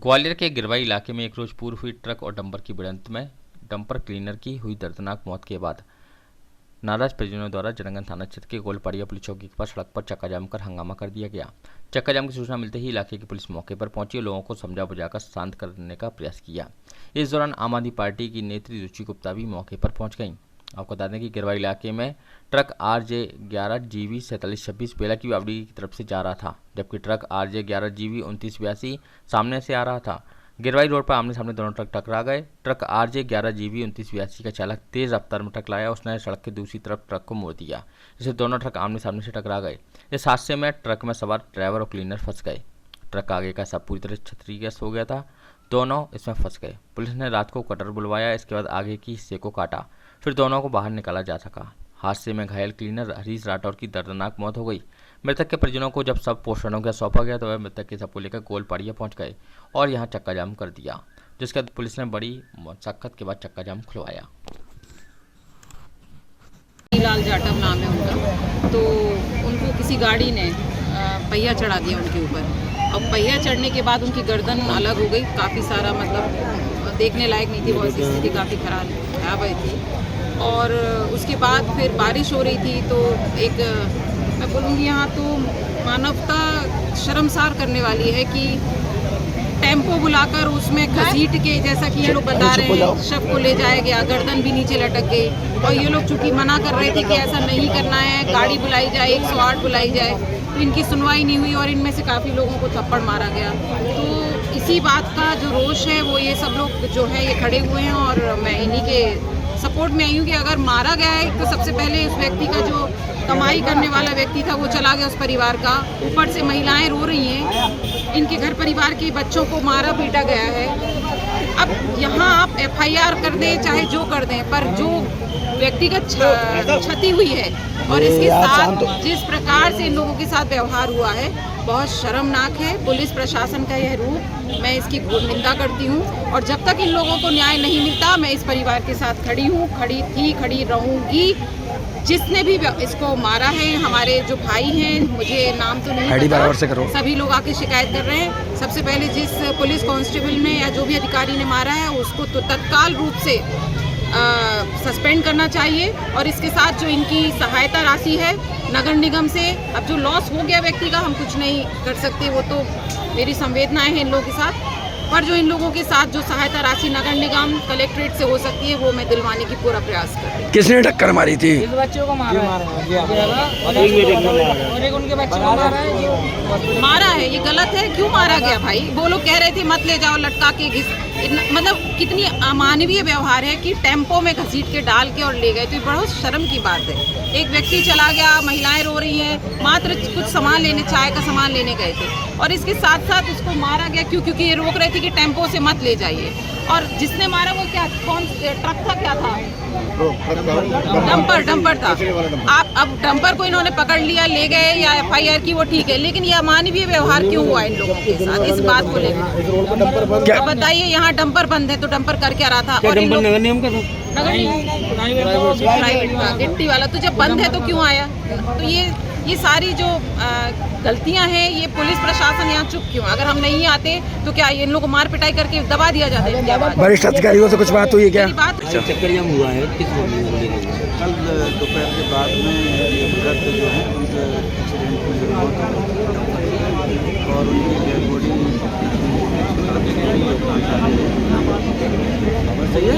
ग्वालियर के गिरवाई इलाके में एक रोज पूर्व हुई ट्रक और डंपर की भिड़ंत में डंपर क्लीनर की हुई दर्दनाक मौत के बाद नाराज परिजनों द्वारा जनगण थाना क्षेत्र के गोलपाड़िया पुलिस चौकी के पास सड़क पर चक्का जाम कर हंगामा कर दिया गया। चक्का जाम की सूचना मिलते ही इलाके की पुलिस मौके पर पहुंची और लोगों को समझा बुझाकर शांत करने का प्रयास किया। इस दौरान आम आदमी पार्टी की नेत्री रुचि गुप्ता भी मौके पर पहुंच गईं। आपको बता दें कि गिरवाई इलाके में ट्रक RJ 11 GB 4726 बेला की बावड़ी की तरफ से जा रहा था, जबकि ट्रक RJ 11 GB 2982 सामने से आ रहा था। गिरवाई रोड पर आमने सामने दोनों ट्रक टकरा गए। ट्रक RJ 11 GB 2982 का चालक तेज रफ्तार में ट्रक लाया, उसने सड़क के दूसरी तरफ ट्रक को मोड़ दिया, जिससे दोनों ट्रक आमने सामने से टकरा गए। इस हादसे में ट्रक में सवार ड्राइवर और क्लीनर फंस गए। ट्रक आगे का सब पूरी तरह क्षतिग्रस्त हो गया था, दोनों इसमें फंस गए। पुलिस ने रात को कटर बुलवाया, इसके बाद आगे के हिस्से को काटा, फिर दोनों को बाहर निकाला जा सका। हादसे में घायल क्लीनर हरीश राठौर की दर्दनाक मौत हो गई। मृतक के परिजनों को जब सब पोस्टरों को सौंपा गया तो वह मृतक के शव को लेकर गोलपाड़िया पहुंच गए और यहां चक्का जाम कर दिया, जिसके बाद पुलिस ने बड़ी मशक्कत के बाद चक्का जाम खुलवाया। लाल जाटव नाम है उनका, तो उनको किसी गाड़ी ने पहिया चढ़ा दिया उनके ऊपर। अब पहिया चढ़ने के बाद उनकी गर्दन अलग हो गई, काफ़ी सारा मतलब देखने लायक नहीं थी, बहुत स्थिति काफ़ी खराब हुई थी। और उसके बाद फिर बारिश हो रही थी, तो एक मैं बोलूँगी यहाँ तो मानवता शर्मसार करने वाली है कि टेम्पो बुलाकर उसमें घसीट के, जैसा कि ये लोग बता रहे हैं, शव को ले जाया गया, गर्दन भी नीचे लटक गई। और ये लोग चूंकि मना कर रहे थे कि ऐसा नहीं करना है, गाड़ी बुलाई जाए, 108 बुलाई जाए, तो इनकी सुनवाई नहीं हुई और इनमें से काफ़ी लोगों को थप्पड़ मारा गया। तो इसी बात का जो रोष है वो ये सब लोग जो है ये खड़े हुए हैं और मैं इन्हीं के सपोर्ट में आई हूँ कि अगर मारा गया है तो सबसे पहले उस व्यक्ति का, जो कमाई करने वाला व्यक्ति था, वो चला गया उस परिवार का। ऊपर से महिलाएं रो रही हैं, इनके घर परिवार के बच्चों को मारा पीटा गया है। अब यहाँ आप FIR कर दें चाहे जो कर दें, पर जो व्यक्तिगत क्षति हुई है और इसके साथ जिस प्रकार से इन लोगों के साथ व्यवहार हुआ है, बहुत शर्मनाक है। पुलिस प्रशासन का यह रूप, मैं इसकी घोर निंदा करती हूँ और जब तक इन लोगों को न्याय नहीं मिलता मैं इस परिवार के साथ खड़ी हूँ, खड़ी थी, खड़ी रहूँगी। जिसने भी इसको मारा है, हमारे जो भाई हैं, मुझे नाम तो नहीं पता, सभी लोग आके शिकायत कर रहे हैं। सबसे पहले जिस पुलिस कांस्टेबल ने या जो भी अधिकारी ने मारा है उसको तो तत्काल रूप से सस्पेंड करना चाहिए और इसके साथ जो इनकी सहायता राशि है नगर निगम से, अब जो लॉस हो गया व्यक्ति का हम कुछ नहीं कर सकते, वो तो मेरी संवेदनाएं हैं इन लोगों के साथ, पर जो इन लोगों के साथ जो सहायता राशि नगर निगम कलेक्ट्रेट से हो सकती है वो मैं दिलवाने की पूरा प्रयास कर रही हूँ। किसने टक्कर मारी थी? इस बच्चों को मारा है और एक उनके बच्चे को मारा है। ये गलत है, क्यों मारा गया भाई? वो लोग कह रहे थे मत ले जाओ, लटका के मतलब कितनी अमानवीय व्यवहार है कि टेम्पो में घसीट के डाल के और ले गए, तो ये बहुत शर्म की बात है। एक व्यक्ति चला गया, महिलाएं रो रही हैं, मात्र कुछ सामान लेने, चाय का सामान लेने गए थे और इसके साथ साथ उसको मारा गया। क्यों? क्योंकि ये रोक रहे थे कि टेम्पो से मत ले जाइए। और जिसने मारा वो क्या, कौन ट्रक था, क्या था? डंपर था। आप अब डंपर को इन्होंने पकड़ लिया, ले गए या FIR की, वो ठीक है, लेकिन ये अमानवीय व्यवहार क्यों हुआ इन लोगों के साथ? इस बात को लेकर क्या बताइए। यहाँ डंपर बंद है तो डंपर कर क्या रहा था? और नगर निगम का प्राइवेट था, गिट्टी वाला, तो जब बंद है तो क्यों आया? तो ये सारी जो गलतियां हैं, ये पुलिस प्रशासन यहाँ चुप क्यों? अगर हम नहीं आते तो क्या इन लोगों को मार पिटाई करके दबा दिया जाता है? वरिष्ठ अधिकारियों से कुछ बात हुई है क्या? चक्कर जाम हुआ है किस कल दोपहर के बाद में वृद्ध जो है उनके एक्सीडेंट में और उनकी डेड बॉडी सही है।